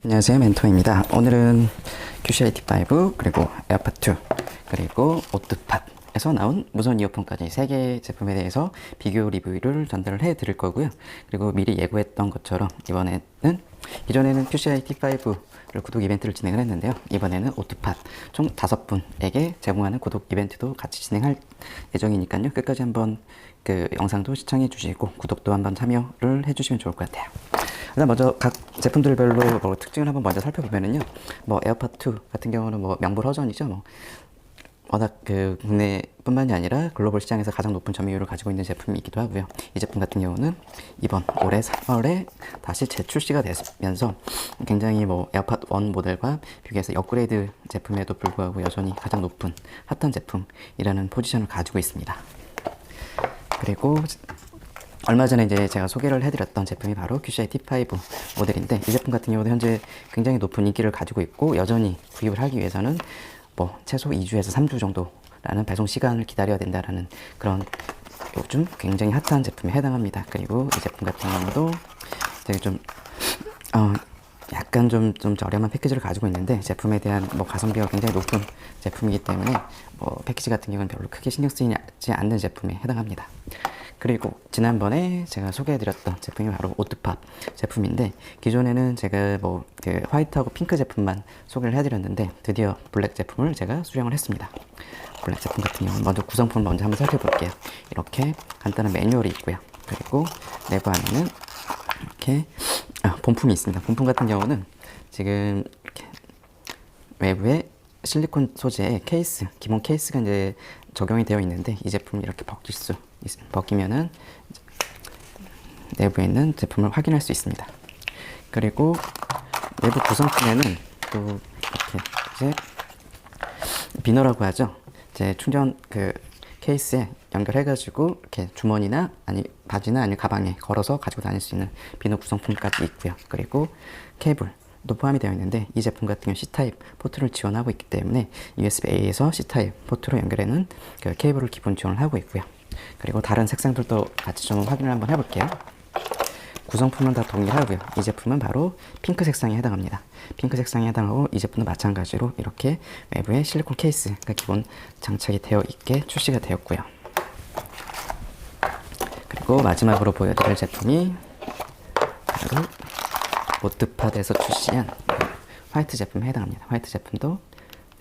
안녕하세요, 멘토입니다. 오늘은 QCI T5 그리고 에어팟 2 그리고 오뜨팟에서 나온 무선 이어폰까지 3개 제품에 대해서 비교 리뷰를 전달을 해 드릴 거고요. 그리고 미리 예고했던 것처럼 이전에는 QCI T5를 구독 이벤트를 진행을 했는데요. 이번에는 오뜨팟 총 5분에게 제공하는 구독 이벤트도 같이 진행할 예정이니까요. 끝까지 한번 그 영상도 시청해 주시고 구독도 한번 참여를 해 주시면 좋을 것 같아요. 일단 먼저 각 제품들별로 특징을 한번 먼저 살펴보면은요, 에어팟 2 같은 경우는 명불허전이죠. 워낙 국내뿐만이 아니라 글로벌 시장에서 가장 높은 점유율을 가지고 있는 제품이기도 하고요. 이 제품 같은 경우는 이번 올해 3월에 다시 재출시가 되면서 굉장히 에어팟 1 모델과 비교해서 업그레이드 제품에도 불구하고 여전히 가장 높은 핫한 제품이라는 포지션을 가지고 있습니다. 그리고 얼마 전에 이제 제가 소개를 해드렸던 제품이 바로 QCI T5 모델인데, 이 제품 같은 경우도 현재 굉장히 높은 인기를 가지고 있고, 여전히 구입을 하기 위해서는 최소 2주에서 3주 정도라는 배송 시간을 기다려야 된다라는 그런 요즘 굉장히 핫한 제품에 해당합니다. 그리고 이 제품 같은 경우도 되게 약간 좀 저렴한 패키지를 가지고 있는데, 제품에 대한 가성비가 굉장히 높은 제품이기 때문에 패키지 같은 경우는 별로 크게 신경 쓰이지 않는 제품에 해당합니다. 그리고 지난번에 제가 소개해드렸던 제품이 바로 오뜨팟 제품인데, 기존에는 제가 화이트하고 핑크 제품만 소개를 해드렸는데, 드디어 블랙 제품을 제가 수령을 했습니다. 블랙 제품 같은 경우는 먼저 구성품을 먼저 한번 살펴볼게요. 이렇게 간단한 매뉴얼이 있고요. 그리고 내부 안에는 이렇게 본품이 있습니다. 본품 같은 경우는 지금 이렇게 외부에 실리콘 소재의 케이스, 기본 케이스가 이제 적용이 되어 있는데, 이 제품이 이렇게 벗기면은 내부에 있는 제품을 확인할 수 있습니다. 그리고 내부 구성품에는 또 이렇게 이제 비너라고 하죠. 이제 충전 케이스에 연결해가지고 이렇게 주머니나 바지나 아니면 가방에 걸어서 가지고 다닐 수 있는 비너 구성품까지 있고요. 그리고 케이블도 포함이 되어 있는데, 이 제품 같은 경우 C타입 포트를 지원하고 있기 때문에 USB-A에서 C타입 포트로 연결하는 케이블을 기본 지원을 하고 있고요. 그리고 다른 색상들도 같이 좀 확인을 한번 해볼게요. 구성품은 다 동일하고요. 이 제품은 바로 핑크 색상에 해당합니다. 핑크 색상에 해당하고, 이 제품도 마찬가지로 이렇게 외부에 실리콘 케이스가 기본 장착이 되어 있게 출시가 되었고요. 그리고 마지막으로 보여드릴 제품이 바로 오뜨팟에서 출시한 화이트 제품에 해당합니다. 화이트 제품도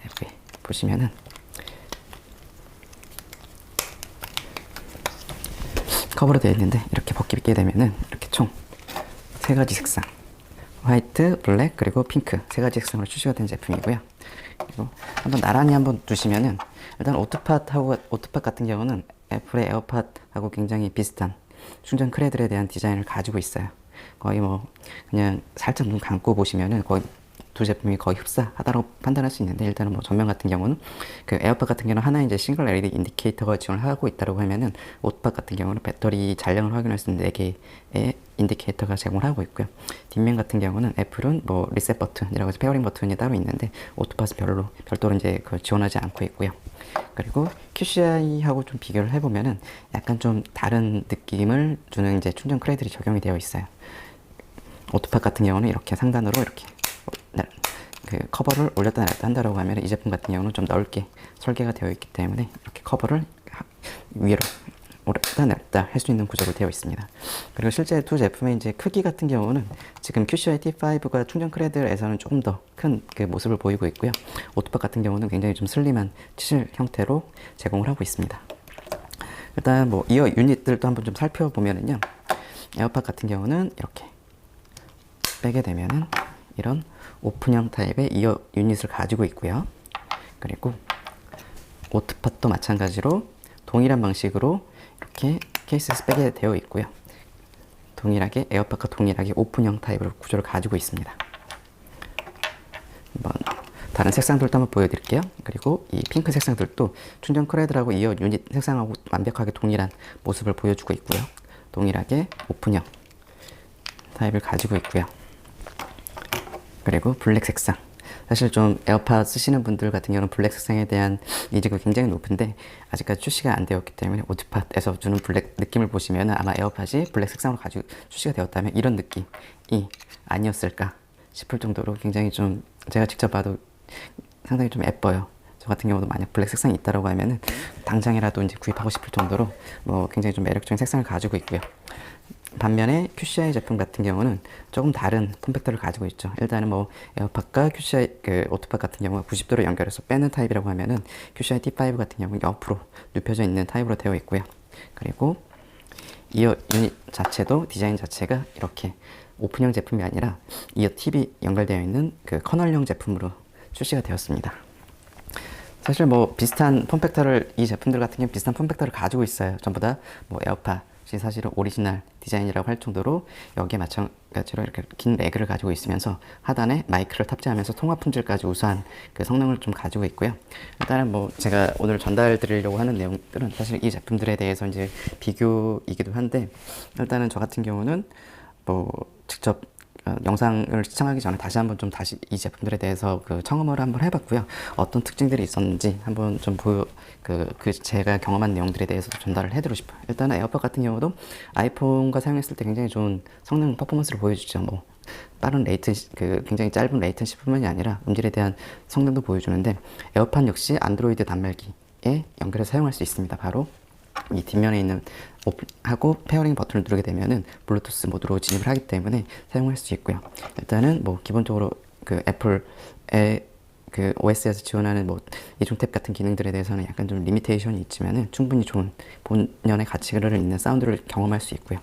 내부에 보시면은 커버로 되어 있는데, 이렇게 벗기게 되면은 이렇게 총 3가지 색상, 화이트, 블랙, 그리고 핑크 3가지 색상으로 출시가 된 제품이고요. 그리고 한번 나란히 한번 두시면은, 일단 오뜨팟 같은 경우는 애플의 에어팟하고 굉장히 비슷한 충전 크레들에 대한 디자인을 가지고 있어요. 거의 그냥 살짝 눈 감고 보시면은 거의 두 제품이 거의 흡사하다고 판단할 수 있는데, 일단은 전면 같은 경우는 에어팟 같은 경우는 하나의 이제 싱글 LED 인디케이터가 지원을 하고 있다고 하면은, 오뜨팟 같은 경우는 배터리 잔량을 확인할 수 있는 4개의 인디케이터가 제공을 하고 있고요. 뒷면 같은 경우는 애플은 리셋 버튼이라고 해서 페어링 버튼이 따로 있는데, 오뜨팟은 별도로 이제 그걸 지원하지 않고 있고요. 그리고 QCI하고 좀 비교를 해보면은 약간 좀 다른 느낌을 주는 이제 충전 크레들이 적용이 되어 있어요. 오뜨팟 같은 경우는 이렇게 상단으로 이렇게 커버를 올렸다 내렸다 한다라고 하면, 이 제품 같은 경우는 좀 넓게 설계가 되어 있기 때문에 이렇게 커버를 위로 올렸다 내렸다 할 수 있는 구조로 되어 있습니다. 그리고 실제 두 제품의 이제 크기 같은 경우는 지금 QCI T5가 충전 크레들에서는 조금 더 큰 모습을 보이고 있고요. 오뜨팟 같은 경우는 굉장히 좀 슬림한 치실 형태로 제공을 하고 있습니다. 일단 이어 유닛들도 한번 좀 살펴보면은요, 에어팟 같은 경우는 이렇게 빼게 되면은 이런 오픈형 타입의 이어 유닛을 가지고 있고요. 그리고 오뜨팟도 마찬가지로 동일한 방식으로 이렇게 케이스에서 빼게 되어 있고요. 동일하게 에어팟과 동일하게 오픈형 타입의 구조를 가지고 있습니다. 다른 색상들도 한번 보여드릴게요. 그리고 이 핑크 색상들도 충전 크레들하고 이어 유닛 색상하고 완벽하게 동일한 모습을 보여주고 있고요. 동일하게 오픈형 타입을 가지고 있고요. 그리고 블랙 색상, 사실 좀 에어팟 쓰시는 분들 같은 경우는 블랙 색상에 대한 니즈가 굉장히 높은데, 아직까지 출시가 안 되었기 때문에 오뜨팟에서 주는 블랙 느낌을 보시면 아마 에어팟이 블랙 색상으로 가지고 출시가 되었다면 이런 느낌이 아니었을까 싶을 정도로 굉장히 좀 제가 직접 봐도 상당히 좀 예뻐요. 저 같은 경우도 만약 블랙 색상이 있다라고 하면은 당장이라도 이제 구입하고 싶을 정도로 뭐 굉장히 좀 매력적인 색상을 가지고 있고요. 반면에 QCI 제품 같은 경우는 조금 다른 폼팩터를 가지고 있죠. 일단은 뭐 에어팟과 QCI 그 오토팟 같은 경우가 90도로 연결해서 빼는 타입이라고 하면은 QCI T5 같은 경우는 옆으로 눕혀져 있는 타입으로 되어 있고요. 그리고 이어 유닛 자체도 디자인 자체가 이렇게 오픈형 제품이 아니라 이어 팁이 연결되어 있는 그 커널형 제품으로 출시가 되었습니다. 사실 뭐 비슷한 폼팩터를 이 제품들 같은 경우 비슷한 폼팩터를 가지고 있어요. 전부 다 뭐 에어팟이 사실은 오리지널 디자인이라고 할 정도로 여기에 마찬가지로 이렇게 긴 레그를 가지고 있으면서 하단에 마이크를 탑재하면서 통화 품질까지 우수한 그 성능을 좀 가지고 있고요. 일단은 뭐 제가 오늘 전달 드리려고 하는 내용들은 사실 이 제품들에 대해서 이제 비교이기도 한데, 일단은 저 같은 경우는 뭐 직접 영상을 시청하기 전에 다시 한번 좀 다시 이 제품들에 대해서 그 청음을 한번 해봤고요. 어떤 특징들이 있었는지 한번 좀 제가 경험한 내용들에 대해서도 전달을 해드리고 싶어요. 일단은 에어팟 같은 경우도 아이폰과 사용했을 때 굉장히 좋은 성능 퍼포먼스를 보여주죠. 뭐 빠른 레이턴시, 굉장히 짧은 레이턴시뿐만이 아니라 음질에 대한 성능도 보여주는데, 에어팟 역시 안드로이드 단말기에 연결해서 사용할 수 있습니다. 바로 이 뒷면에 있는 오픈하고 페어링 버튼을 누르게 되면은 블루투스 모드로 진입을 하기 때문에 사용할 수 있고요. 일단은 뭐 기본적으로 그 애플의 그 OS에서 지원하는 뭐 이중 탭 같은 기능들에 대해서는 약간 좀 리미테이션이 있지만은 충분히 좋은 본연의 가치를 있는 사운드를 경험할 수 있고요.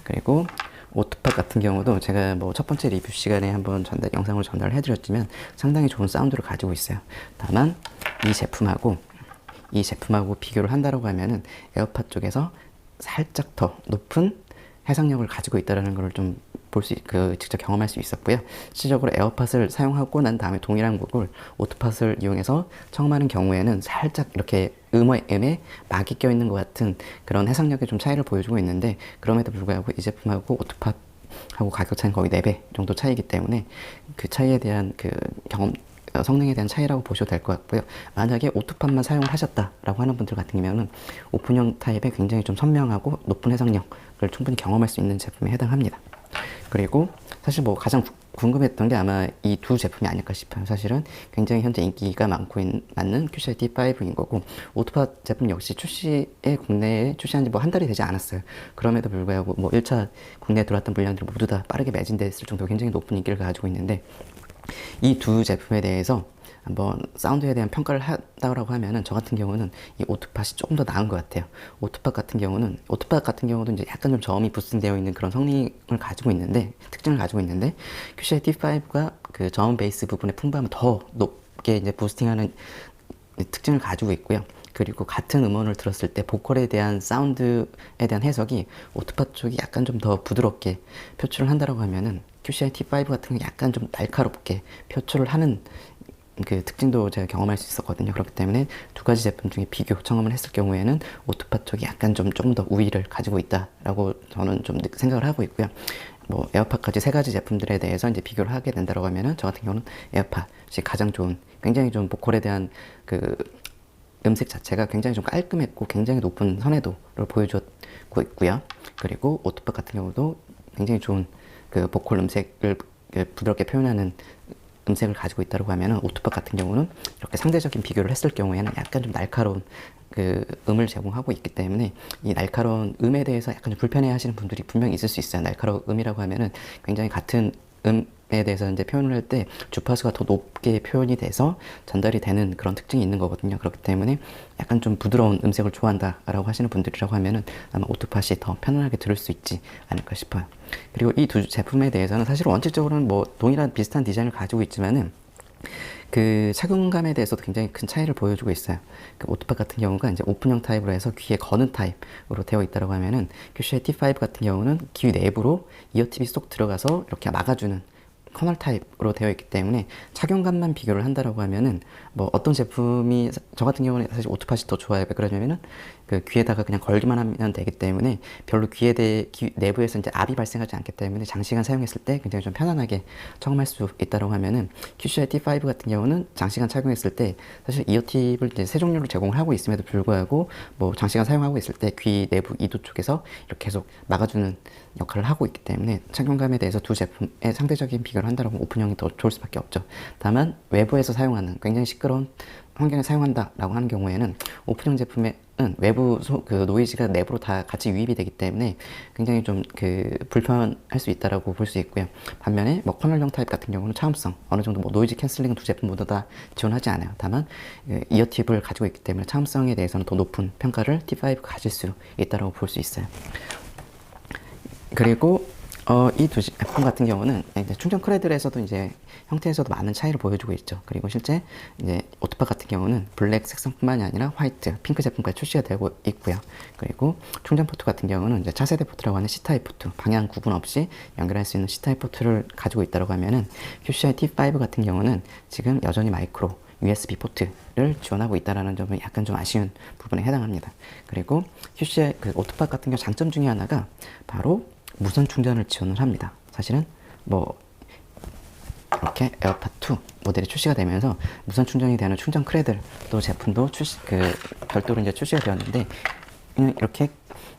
그리고 오토팟 같은 경우도 제가 뭐 첫 번째 리뷰 시간에 한번 영상을 전달해 드렸지만 상당히 좋은 사운드를 가지고 있어요. 다만 이 제품하고 비교를 한다고 하면은 에어팟 쪽에서 살짝 더 높은 해상력을 가지고 있다는 걸 좀 직접 경험할 수 있었고요. 실질적으로 에어팟을 사용하고 난 다음에 동일한 곡을 오토팟을 이용해서 청음하는 경우에는 살짝 이렇게 음에 막이 껴있는 것 같은 그런 해상력의 좀 차이를 보여주고 있는데, 그럼에도 불구하고 이 제품하고 오토팟하고 가격 차이는 거의 4배 정도 차이기 때문에 그 차이에 대한 성능에 대한 차이라고 보셔도 될 것 같고요. 만약에 오토팟만 사용을 하셨다라고 하는 분들 같은 경우는 오픈형 타입에 굉장히 좀 선명하고 높은 해상력을 충분히 경험할 수 있는 제품에 해당합니다. 그리고 사실 뭐 가장 궁금했던 게 아마 이 두 제품이 아닐까 싶어요. 사실은 굉장히 현재 인기가 많는 QCI T5인 거고, 오토팟 제품 역시 국내에 출시한 지 뭐 한 달이 되지 않았어요. 그럼에도 불구하고 뭐 1차 국내에 들어왔던 물량들이 모두 다 빠르게 매진됐을 정도로 굉장히 높은 인기를 가지고 있는데, 이 두 제품에 대해서 한번 사운드에 대한 평가를 한다고 하면은 저 같은 경우는 이 오토팟이 조금 더 나은 것 같아요. 오토팟 같은 경우도 이제 약간 좀 저음이 부스팅되어 있는 그런 특징을 가지고 있는데 QCI T5가 그 저음 베이스 부분의 풍부함을 더 높게 이제 부스팅하는 특징을 가지고 있고요. 그리고 같은 음원을 들었을 때 보컬에 대한 사운드에 대한 해석이 오토팟 쪽이 약간 좀 더 부드럽게 표출을 한다고 하면은 QCI T5 같은 게 약간 좀 날카롭게 표출을 하는 그 특징도 제가 경험할 수 있었거든요. 그렇기 때문에 두 가지 제품 중에 비교 청음을 했을 경우에는 오토팟 쪽이 약간 조금 더 우위를 가지고 있다라고 저는 좀 생각을 하고 있고요. 뭐 에어팟까지 세 가지 제품들에 대해서 이제 비교를 하게 된다고 하면은 저 같은 경우는 에어팟이 가장 좋은, 굉장히 좀 보컬에 대한 그 음색 자체가 굉장히 좀 깔끔했고 굉장히 높은 선해도를 보여주고 있고요. 그리고 오토팟 같은 경우도 굉장히 좋은 그 보컬 음색을 부드럽게 표현하는 음색을 가지고 있다고 하면은 오토팟 같은 경우는 이렇게 상대적인 비교를 했을 경우에는 약간 좀 날카로운 그 음을 제공하고 있기 때문에 이 날카로운 음에 대해서 약간 좀 불편해 하시는 분들이 분명히 있을 수 있어요. 날카로운 음이라고 하면은 굉장히 같은 음에 대해서 이제 표현을 할 때 주파수가 더 높게 표현이 돼서 전달이 되는 그런 특징이 있는 거거든요. 그렇기 때문에 약간 좀 부드러운 음색을 좋아한다라고 하시는 분들이라고 하면은 아마 오토팟이 더 편안하게 들을 수 있지 않을까 싶어요. 그리고 이 두 제품에 대해서는 사실 원칙적으로는 뭐 동일한 비슷한 디자인을 가지고 있지만은 그 착용감에 대해서도 굉장히 큰 차이를 보여주고 있어요. 그 오토팟 같은 경우가 이제 오픈형 타입으로 해서 귀에 거는 타입으로 되어 있다고 하면은 QCI T5 같은 경우는 귀 내부로 이어팁이 쏙 들어가서 이렇게 막아주는 커널 타입으로 되어 있기 때문에 착용감만 비교를 한다라고 하면은 뭐 어떤 제품이, 저 같은 경우는 사실 오토팟이 더 좋아요. 왜 그러냐면은 그 귀에다가 그냥 걸기만 하면 되기 때문에 별로 귀 내부에서 이제 압이 발생하지 않기 때문에 장시간 사용했을 때 굉장히 좀 편안하게 청음할 수 있다고 하면은 QCI T5 같은 경우는 장시간 착용했을 때 사실 이어팁을 이제 세 종류를 제공을 하고 있음에도 불구하고 뭐 장시간 사용하고 있을 때 귀 내부 이도 쪽에서 이렇게 계속 막아주는 역할을 하고 있기 때문에 착용감에 대해서 두 제품의 상대적인 비교를 구별을 한다면 오픈형이 더 좋을 수밖에 없죠. 다만 외부에서 사용하는 굉장히 시끄러운 환경에 사용한다라고 하는 경우에는 오픈형 제품에는 외부 그 노이즈가 내부로 다 같이 유입이 되기 때문에 굉장히 좀 그 불편할 수 있다라고 볼 수 있고요. 반면에 뭐 커널형 타입 같은 경우는 차음성 어느 정도 뭐 노이즈 캔슬링은 두 제품 모두 다 지원하지 않아요. 다만 이어 팁을 가지고 있기 때문에 차음성에 대해서는 더 높은 평가를 T5가 가질 수 있다라고 볼 수 있어요. 그리고 이 두 제품 같은 경우는 이제 충전 크레들에서도 이제 형태에서도 많은 차이를 보여주고 있죠. 그리고 실제 이제 오토팟 같은 경우는 블랙 색상뿐만이 아니라 화이트, 핑크 제품까지 출시가 되고 있고요. 그리고 충전 포트 같은 경우는 이제 차세대 포트라고 하는 C타입 포트, 방향 구분 없이 연결할 수 있는 C타입 포트를 가지고 있다고 하면은 QCI T5 같은 경우는 지금 여전히 마이크로 USB 포트를 지원하고 있다는 점은 약간 좀 아쉬운 부분에 해당합니다. 그리고 QCI 그 오토팟 같은 경우 장점 중에 하나가 바로 무선 충전을 지원을 합니다. 사실은 뭐 이렇게 에어팟2 모델이 출시가 되면서 무선 충전이 되는 충전 크레들 또 제품도 별도로 이제 출시가 되었는데 이렇게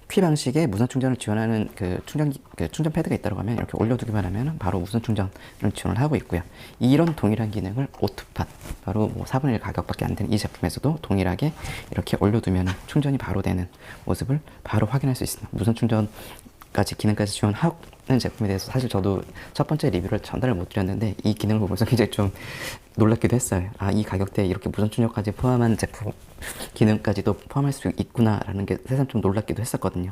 퀴 방식의 무선 충전을 지원하는 충전 패드가 있다고 하면 이렇게 올려두기만 하면 바로 무선 충전을 지원을 하고 있고요. 이런 동일한 기능을 오토팟 바로 뭐 4분의 1 가격밖에 안 되는 이 제품에서도 동일하게 이렇게 올려두면 충전이 바로 되는 모습을 바로 확인할 수 있습니다. 무선 충전 기능까지 지원하는 제품에 대해서 사실 저도 첫 번째 리뷰를 전달을 못 드렸는데 이 기능을 보면서 굉장히 좀 놀랍기도 했어요. 이 가격대에 이렇게 무선 충전까지 포함한 제품 기능까지도 포함할 수 있구나라는 게 새삼 좀 놀랍기도 했었거든요.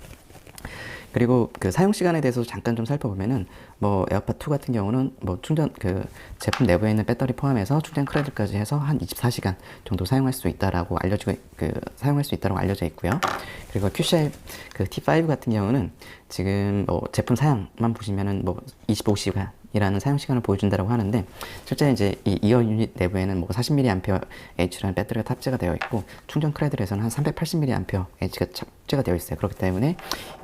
그리고 그 사용 시간에 대해서 잠깐 좀 살펴보면은 뭐 에어팟2 같은 경우는 뭐 충전 제품 내부에 있는 배터리 포함해서 충전 크레드까지 해서 한 24시간 정도 사용할 수 있다라고 알려져 있고요. 그리고 QCI T5 같은 경우는 지금 뭐 제품 사양만 보시면은 뭐 25시간이라는 사용 시간을 보여준다고 하는데 실제 이제 이 이어 유닛 내부에는 뭐 40mAh라는 배터리가 탑재가 되어 있고 충전 크레들에서는 한 380mAh가 탑재가 되어 있어요. 그렇기 때문에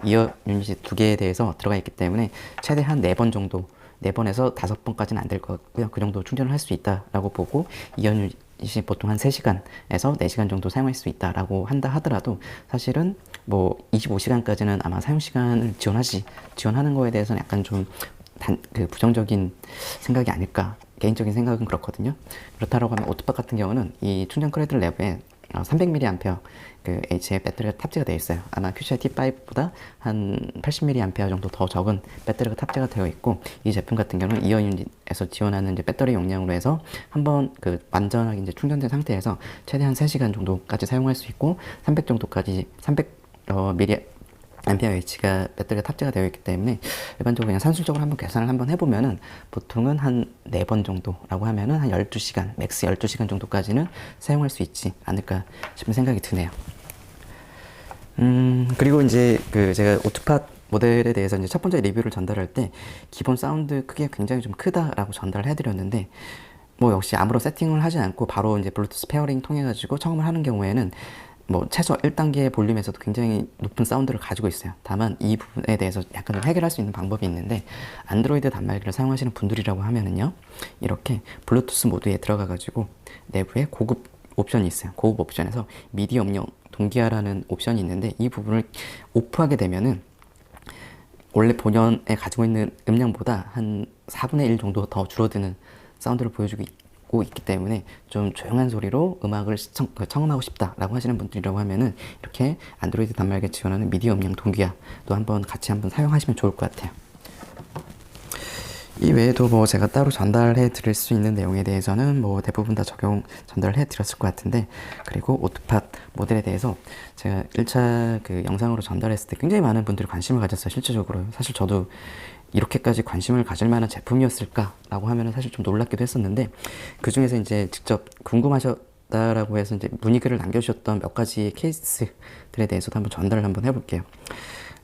이어 유닛이 두 개에 대해서 들어가 있기 때문에 최대한 4번 정도 4번에서 5번까지는 안 될 것 같고요. 그 정도 충전을 할 수 있다라고 보고 이어 유닛이 보통 한 3시간에서 4시간 정도 사용할 수 있다라고 한다 하더라도 사실은 뭐 25시간까지는 아마 사용 시간을 지원하는 거에 대해서는 약간 좀 부정적인 생각이 아닐까 개인적인 생각은 그렇거든요. 그렇다고 하면 오토팟 같은 경우는 이 충전 크레들 내부에 300mAh H의 배터리가 탑재가 되어 있어요. 아마 QCI T5보다 한 80mAh 정도 더 적은 배터리가 탑재가 되어 있고 이 제품 같은 경우는 이어 유닛에서 지원하는 이제 배터리 용량으로 해서 한번 완전하게 이제 충전된 상태에서 최대한 3시간 정도까지 사용할 수 있고 300 정도까지 300mAh가 배터리가 탑재가 되어 있기 때문에 일반적으로 그냥 산술적으로 한번 계산을 한번 해보면은 보통은 한 4번 정도라고 하면은 한 12시간, 맥스 12시간 정도까지는 사용할 수 있지 않을까 싶은 생각이 드네요. 그리고 이제 제가 오토팟 모델에 대해서 이제 첫 번째 리뷰를 전달할 때 기본 사운드 크기가 굉장히 좀 크다라고 전달을 해드렸는데 뭐 역시 아무런 세팅을 하지 않고 바로 이제 블루투스 페어링 통해 가지고 청음을 하는 경우에는 뭐 최소 1단계의 볼륨에서도 굉장히 높은 사운드를 가지고 있어요. 다만 이 부분에 대해서 약간 좀 해결할 수 있는 방법이 있는데 안드로이드 단말기를 사용하시는 분들이라고 하면은요 이렇게 블루투스 모드에 들어가 가지고 내부에 고급 옵션이 있어요. 고급 옵션에서 미디 음량 동기화라는 옵션이 있는데 이 부분을 오프하게 되면은 원래 본연에 가지고 있는 음량보다 한 4분의 1 정도 더 줄어드는 사운드를 보여주고 있기 때문에 좀 조용한 소리로 음악을 청음하고 싶다라고 하시는 분들이라고 하면은 이렇게 안드로이드 단말기에 지원하는 미디 음량 동기화도 같이 한번 사용하시면 좋을 것 같아요. 이 외에도 뭐 제가 따로 전달해 드릴 수 있는 내용에 대해서는 뭐 대부분 다 전달해 드렸을 것 같은데 그리고 오토팟 모델에 대해서 제가 1차 영상으로 전달했을 때 굉장히 많은 분들이 관심을 가졌어요. 실질적으로 사실 저도 이렇게까지 관심을 가질 만한 제품이었을까라고 하면은 사실 좀 놀랍기도 했었는데 그 중에서 이제 직접 궁금하셨다라고 해서 이제 문의글을 남겨주셨던 몇 가지 케이스들에 대해서도 한번 전달을 한번 해볼게요.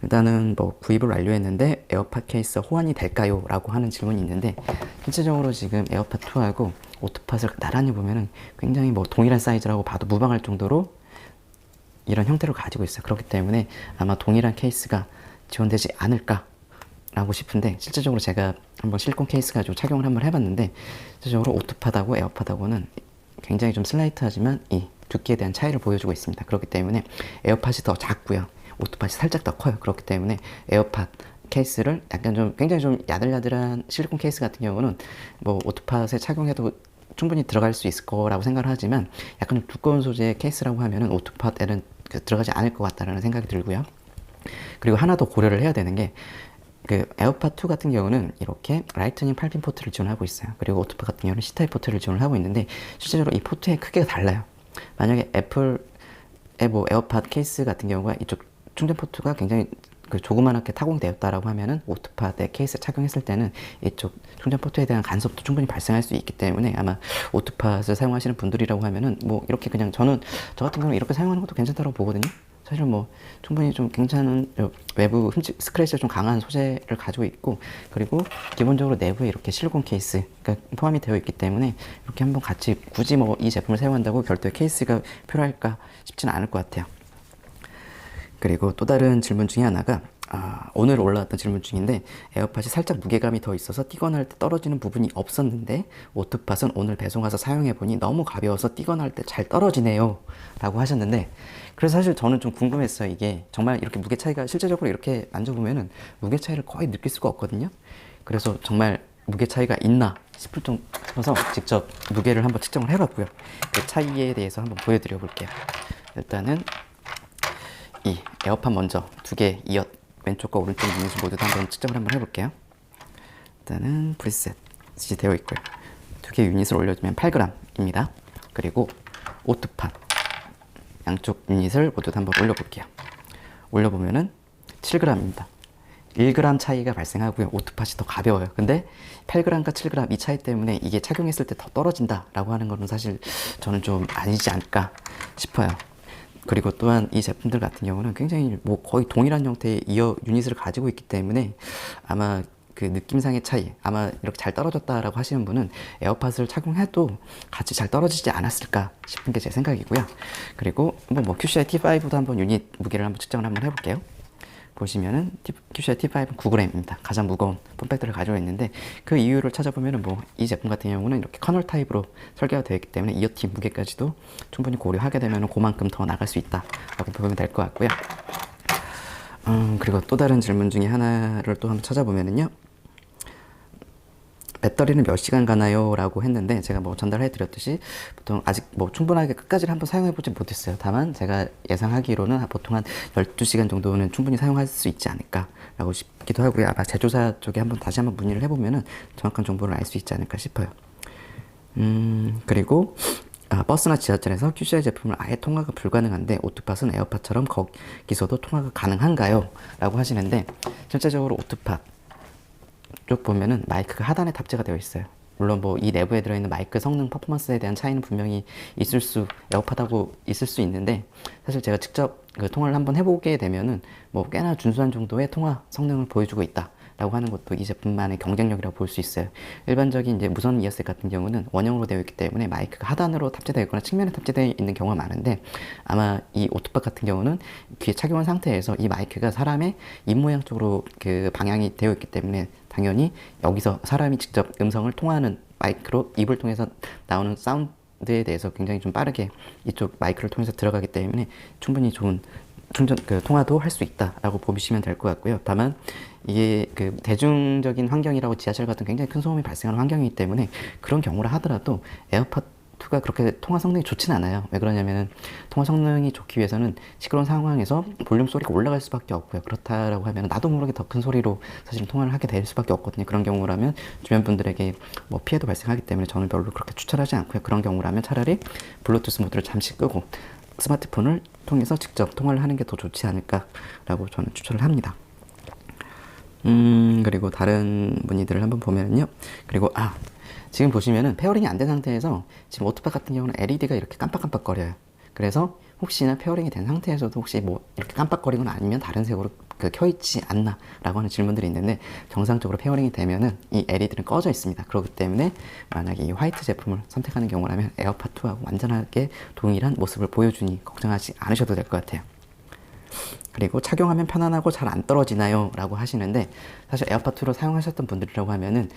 일단은 뭐 구입을 완료했는데 에어팟 케이스 호환이 될까요? 라고 하는 질문이 있는데 실질적으로 지금 에어팟 2하고 오토팟을 나란히 보면은 굉장히 뭐 동일한 사이즈라고 봐도 무방할 정도로 이런 형태를 가지고 있어요. 그렇기 때문에 아마 동일한 케이스가 지원되지 않을까 라고 싶은데 실질적으로 제가 한번 실리콘 케이스 가지고 착용을 한번 해봤는데 실질적으로 오토팟하고 에어팟하고는 굉장히 좀 슬라이트하지만 이 두께에 대한 차이를 보여주고 있습니다. 그렇기 때문에 에어팟이 더 작고요. 오토팟이 살짝 더 커요. 그렇기 때문에 에어팟 케이스를 약간 좀 굉장히 좀 야들야들한 실리콘 케이스 같은 경우는 뭐 오토팟에 착용해도 충분히 들어갈 수 있을 거라고 생각을 하지만 약간 좀 두꺼운 소재의 케이스라고 하면은 오토팟에는 들어가지 않을 것 같다라는 생각이 들고요. 그리고 하나 더 고려를 해야 되는 게 그 에어팟 2 같은 경우는 이렇게 라이트닝 8핀 포트를 지원하고 있어요. 그리고 오토팟 같은 경우는 C타입 포트를 지원을 하고 있는데 실제로 이 포트의 크기가 달라요. 만약에 애플의 뭐 에어팟 케이스 같은 경우가 이쪽 충전 포트가 굉장히 그 조그맣게 타공되었다라고 하면은 오토팟의 케이스 착용했을 때는 이쪽 충전 포트에 대한 간섭도 충분히 발생할 수 있기 때문에 아마 오토팟을 사용하시는 분들이라고 하면은 뭐 이렇게 그냥 저 같은 경우는 이렇게 사용하는 것도 괜찮다고 보거든요. 사실 뭐 충분히 좀 괜찮은 외부 흠집 스크래치가 좀 강한 소재를 가지고 있고 그리고 기본적으로 내부에 이렇게 실리콘 케이스가 포함이 되어 있기 때문에 이렇게 한번 같이 굳이 뭐 이 제품을 사용한다고 별도의 케이스가 필요할까 싶지는 않을 것 같아요. 그리고 또 다른 질문 중에 하나가 오늘 올라왔던 질문 중인데 에어팟이 살짝 무게감이 더 있어서 뛰거나 할 때 떨어지는 부분이 없었는데 오토팟은 오늘 배송 와서 사용해보니 너무 가벼워서 뛰거나 할 때 잘 떨어지네요 라고 하셨는데 그래서 사실 저는 좀 궁금했어요. 이게 정말 이렇게 무게 차이가 실제적으로 이렇게 만져보면은 무게 차이를 거의 느낄 수가 없거든요. 그래서 정말 무게 차이가 있나 싶을 정도라서 직접 무게를 한번 측정을 해봤고요. 그 차이에 대해서 한번 보여드려 볼게요. 일단은 이 에어팟 먼저 두 개 이어 왼쪽과 오른쪽 유닛을 모두 다 한번 측정을 한번 해볼게요. 일단은 프리셋이 되어 있고요. 두 개 유닛을 올려주면 8g입니다. 그리고 오토팟 양쪽 유닛을 모두 다 한번 올려볼게요. 올려보면은 7g입니다. 1g 차이가 발생하고요. 오토팟이 더 가벼워요. 근데 8g과 7g 이 차이 때문에 이게 착용했을 때 더 떨어진다라고 하는 거는 사실 저는 좀 아니지 않을까 싶어요. 그리고 또한 이 제품들 같은 경우는 굉장히 뭐 거의 동일한 형태의 이어 유닛을 가지고 있기 때문에 아마 그 느낌상의 차이, 아마 이렇게 잘 떨어졌다라고 하시는 분은 에어팟을 착용해도 같이 잘 떨어지지 않았을까 싶은 게 제 생각이고요. 그리고 뭐 QCI T5도 한번 유닛 무게를 한번 측정을 한번 해볼게요. 보시면은 QCI T5는 9g입니다. 가장 무거운 폼팩터를 가지고 있는데 그 이유를 찾아보면은 뭐 이 제품 같은 경우는 이렇게 커널 타입으로 설계가 되어 있기 때문에 이어티 무게까지도 충분히 고려하게 되면은 그만큼 더 나갈 수 있다라고 보면 될 것 같고요. 그리고 또 다른 질문 중에 하나를 또 한번 찾아보면은요. 배터리는 몇 시간 가나요? 라고 했는데 제가 뭐 전달해 드렸듯이 보통 아직 뭐 충분하게 끝까지 한번 사용해 보지 못했어요. 다만 제가 예상하기로는 보통 한 12시간 정도는 충분히 사용할 수 있지 않을까 라고 싶기도 하고요. 아마 제조사 쪽에 다시 한번 문의를 해보면은 정확한 정보를 알 수 있지 않을까 싶어요. 그리고 버스나 지하철에서 QCI 제품을 아예 통화가 불가능한데 오토팟은 에어팟처럼 거기서도 통화가 가능한가요? 라고 하시는데 실제적으로 오토팟 쪽 보면은 마이크가 하단에 탑재가 되어 있어요. 물론 뭐 이 내부에 들어있는 마이크 성능 퍼포먼스에 대한 차이는 분명히 에어팟하고 있을 수 있는데 사실 제가 직접 그 통화를 한번 해보게 되면은 뭐 꽤나 준수한 정도의 통화 성능을 보여주고 있다 라고 하는 것도 이 제품만의 경쟁력이라고 볼 수 있어요. 일반적인 이제 무선 이어셋 같은 경우는 원형으로 되어 있기 때문에 마이크가 하단으로 탑재되어 있거나 측면에 탑재되어 있는 경우가 많은데 아마 이 오토팟 같은 경우는 귀에 착용한 상태에서 이 마이크가 사람의 입모양 쪽으로 그 방향이 되어 있기 때문에 당연히 여기서 사람이 직접 음성을 통화하는 마이크로 입을 통해서 나오는 사운드에 대해서 굉장히 좀 빠르게 이쪽 마이크를 통해서 들어가기 때문에 충분히 좋은 통화도 할 수 있다라고 보시면 될 것 같고요. 다만 이게 그 대중적인 환경이라고 지하철 같은 굉장히 큰 소음이 발생하는 환경이기 때문에 그런 경우라 하더라도 에어팟 2가 그렇게 통화 성능이 좋진 않아요. 왜 그러냐면은 통화 성능이 좋기 위해서는 시끄러운 상황에서 볼륨 소리가 올라갈 수밖에 없고요. 그렇다라고 하면 나도 모르게 더 큰 소리로 사실 통화를 하게 될 수밖에 없거든요. 그런 경우라면 주변 분들에게 뭐 피해도 발생하기 때문에 저는 별로 그렇게 추천하지 않고요. 그런 경우라면 차라리 블루투스 모드를 잠시 끄고 스마트폰을 통해서 직접 통화를 하는 게 더 좋지 않을까라고 저는 추천을 합니다. 그리고 다른 문의들을 한번 보면요. 그리고 지금 보시면은 페어링이 안 된 상태에서 지금 오토팟 같은 경우는 LED가 이렇게 깜빡깜빡거려요. 그래서 혹시나 페어링이 된 상태에서도 혹시 뭐 이렇게 깜빡거리거나 아니면 다른 색으로 켜있지 않나 라고 하는 질문들이 있는데 정상적으로 페어링이 되면은 이 LED는 꺼져 있습니다. 그렇기 때문에 만약에 이 화이트 제품을 선택하는 경우라면 에어팟 2하고 완전하게 동일한 모습을 보여주니 걱정하지 않으셔도 될 것 같아요. 그리고 착용하면 편안하고 잘 안 떨어지나요? 라고 하시는데 사실 에어팟 2로 사용하셨던 분들이라고 하면은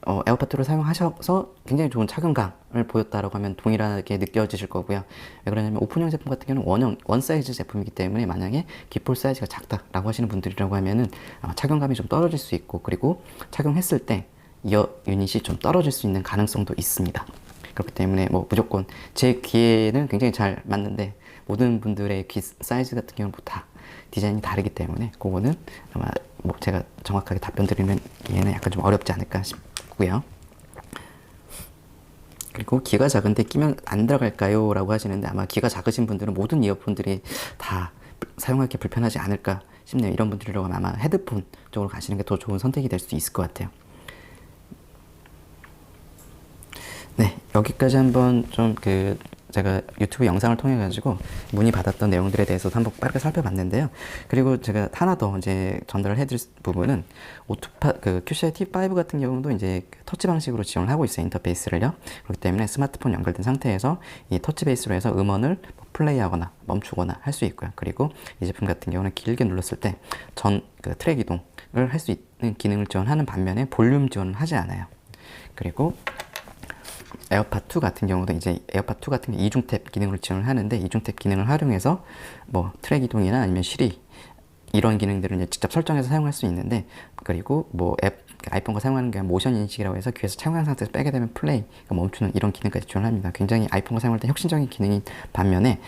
에어팟2를 사용하셔서 굉장히 좋은 착용감을 보였다라고 하면 동일하게 느껴지실 거고요. 왜 그러냐면 오픈형 제품 같은 경우는 원 사이즈 제품이기 때문에 만약에 귓볼 사이즈가 작다라고 하시는 분들이라고 하면은 아마 착용감이 좀 떨어질 수 있고, 그리고 착용했을 때 이어 유닛이 좀 떨어질 수 있는 가능성도 있습니다. 그렇기 때문에 뭐 무조건 제 귀에는 굉장히 잘 맞는데 모든 분들의 귀 사이즈 같은 경우는 뭐 다 디자인이 다르기 때문에 그거는 아마 뭐 제가 정확하게 답변 드리기에는 약간 좀 어렵지 않을까 싶고요. 그리고 귀가 작은데 끼면 안 들어갈까요? 라고 하시는데 아마 귀가 작으신 분들은 모든 이어폰들이 다 사용하기 불편하지 않을까 싶네요. 이런 분들이라고 하면 아마 헤드폰 쪽으로 가시는 게 더 좋은 선택이 될 수 있을 것 같아요. 네, 여기까지 한번 좀 제가 유튜브 영상을 통해 가지고 문의받았던 내용들에 대해서 한번 빠르게 살펴봤는데요. 그리고 제가 하나 더 이제 전달을 해드릴 부분은 오토팟 QCI T5 같은 경우도 이제 터치 방식으로 지원을 하고 있어요. 인터페이스를요. 그렇기 때문에 스마트폰 연결된 상태에서 이 터치 베이스로 해서 음원을 플레이하거나 멈추거나 할 수 있고요. 그리고 이 제품 같은 경우는 길게 눌렀을 때 트랙 이동을 할 수 있는 기능을 지원하는 반면에 볼륨 지원은 하지 않아요. 그리고 에어팟2 같은 경우도 이제 에어팟2 같은 게 이중 탭 기능을 지원을 하는데, 이중 탭 기능을 활용해서 뭐 트랙 이동이나 아니면 시리 이런 기능들을 이제 직접 설정해서 사용할 수 있는데, 그리고 뭐 아이폰과 사용하는 게 모션 인식이라고 해서 귀에서 착용한 상태에서 빼게 되면 플레이, 멈추는 이런 기능까지 지원합니다. 굉장히 아이폰과 사용할 때 혁신적인 기능인 반면에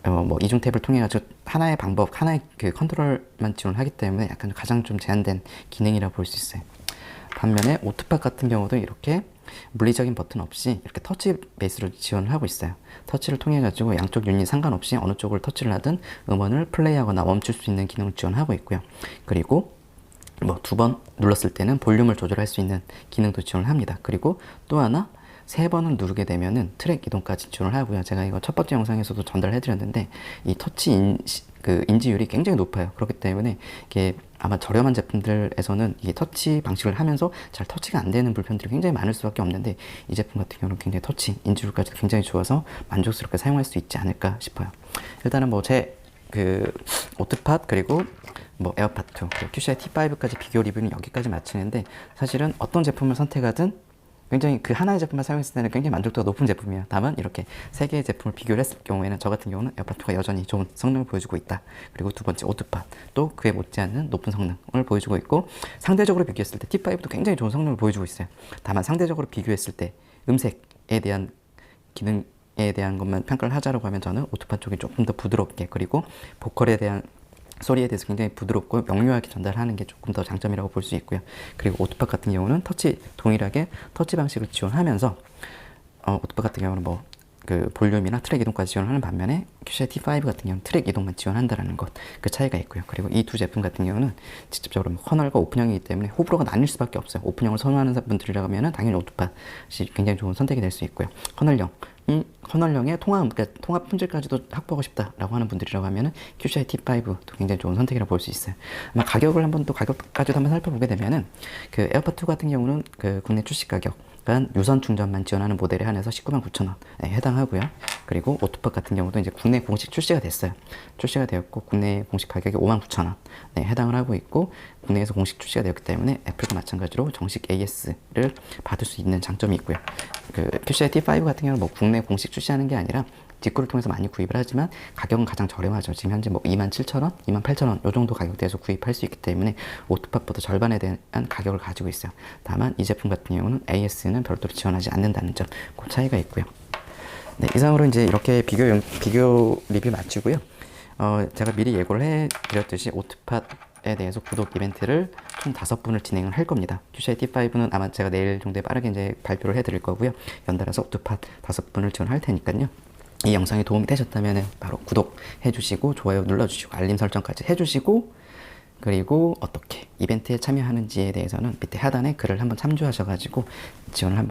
뭐 이중 탭을 통해 가지고 하나의 방법, 하나의 컨트롤만 지원하기 때문에 약간 가장 좀 제한된 기능이라고 볼 수 있어요. 반면에 오토팟 같은 경우도 이렇게 물리적인 버튼 없이 이렇게 터치 베이스를 지원을 하고 있어요. 터치를 통해 가지고 양쪽 유닛 상관없이 어느 쪽을 터치를 하든 음원을 플레이하거나 멈출 수 있는 기능을 지원하고 있고요. 그리고 뭐 2번 눌렀을 때는 볼륨을 조절할 수 있는 기능도 지원을 합니다. 그리고 또 하나 3번을 누르게 되면은 트랙 이동까지 지원을 하고요. 제가 이거 첫 번째 영상에서도 전달해 드렸는데 이 터치 인지율이 굉장히 높아요. 그렇기 때문에 이게 아마 저렴한 제품들에서는 이 터치 방식을 하면서 잘 터치가 안 되는 불편들이 굉장히 많을 수밖에 없는데, 이 제품 같은 경우는 굉장히 터치 인지율까지 굉장히 좋아서 만족스럽게 사용할 수 있지 않을까 싶어요. 일단은 뭐 제 오토팟 그리고 뭐 에어팟2 QCI T5까지 비교 리뷰는 여기까지 마치는데, 사실은 어떤 제품을 선택하든 굉장히 그 하나의 제품만 사용했을 때는 굉장히 만족도가 높은 제품이에요. 다만 이렇게 3개의 제품을 비교를 했을 경우에는 저 같은 경우는 에어팟2가 여전히 좋은 성능을 보여주고 있다. 그리고 두 번째 오토팟 또 그에 못지않는 높은 성능을 보여주고 있고, 상대적으로 비교했을 때 T5도 굉장히 좋은 성능을 보여주고 있어요. 다만 상대적으로 비교했을 때 음색에 대한 기능에 대한 것만 평가를 하자라고 하면 저는 오토팟 쪽이 조금 더 부드럽게, 그리고 보컬에 대한 소리에 대해서 굉장히 부드럽고 명료하게 전달하는 게 조금 더 장점이라고 볼 수 있고요. 그리고 오토팟 같은 경우는 동일하게 터치 방식을 지원하면서 오토팟 같은 경우는 뭐 볼륨이나 트랙 이동까지 지원하는 반면에 QCI T5 같은 경우는 트랙 이동만 지원한다는 것, 그 차이가 있고요. 그리고 이 두 제품 같은 경우는 직접적으로 허널과 오픈형이기 때문에 호불호가 나뉠 수밖에 없어요. 오픈형을 선호하는 분들이라고 하면 당연히 오토팟이 굉장히 좋은 선택이 될 수 있고요. 허널형의 통합 품질까지도 확보하고 싶다라고 하는 분들이라고 하면은 QCI T5도 굉장히 좋은 선택이라고 볼 수 있어요. 아마 가격을 가격까지도 한번 살펴보게 되면은 에어팟2 같은 경우는 국내 출시 가격 유선 충전만 지원하는 모델에 한해서 199,000원에 해당하고요. 그리고 오토팟 같은 경우도 이제 국내 공식 출시가 됐어요. 출시가 되었고 국내 공식 가격이 59,000원에 해당을 하고 있고, 국내에서 공식 출시가 되었기 때문에 애플과 마찬가지로 정식 AS를 받을 수 있는 장점이 있고요. QCI T5 같은 경우는 뭐 국내 공식 출시하는 게 아니라 직구를 통해서 많이 구입을 하지만 가격은 가장 저렴하죠. 지금 현재 뭐 27,000원, 28,000원 요 정도 가격대에서 구입할 수 있기 때문에 오토팟보다 절반에 대한 가격을 가지고 있어요. 다만 이 제품 같은 경우는 AS는 별도로 지원하지 않는다는 점, 그 차이가 있고요. 네, 이상으로 이제 이렇게 비교 리뷰 마치고요. 제가 미리 예고를 해드렸듯이 오토팟에 대해서 구독 이벤트를 총 5분을 진행을 할 겁니다. QCI T5는 아마 제가 내일 정도에 빠르게 이제 발표를 해드릴 거고요. 연달아서 오토팟 5분을 지원할 테니까요. 이 영상이 도움이 되셨다면 바로 구독해 주시고 좋아요 눌러주시고 알림 설정까지 해주시고, 그리고 어떻게 이벤트에 참여하는지에 대해서는 밑에 하단에 글을 한번 참조하셔가지고 지원을 한번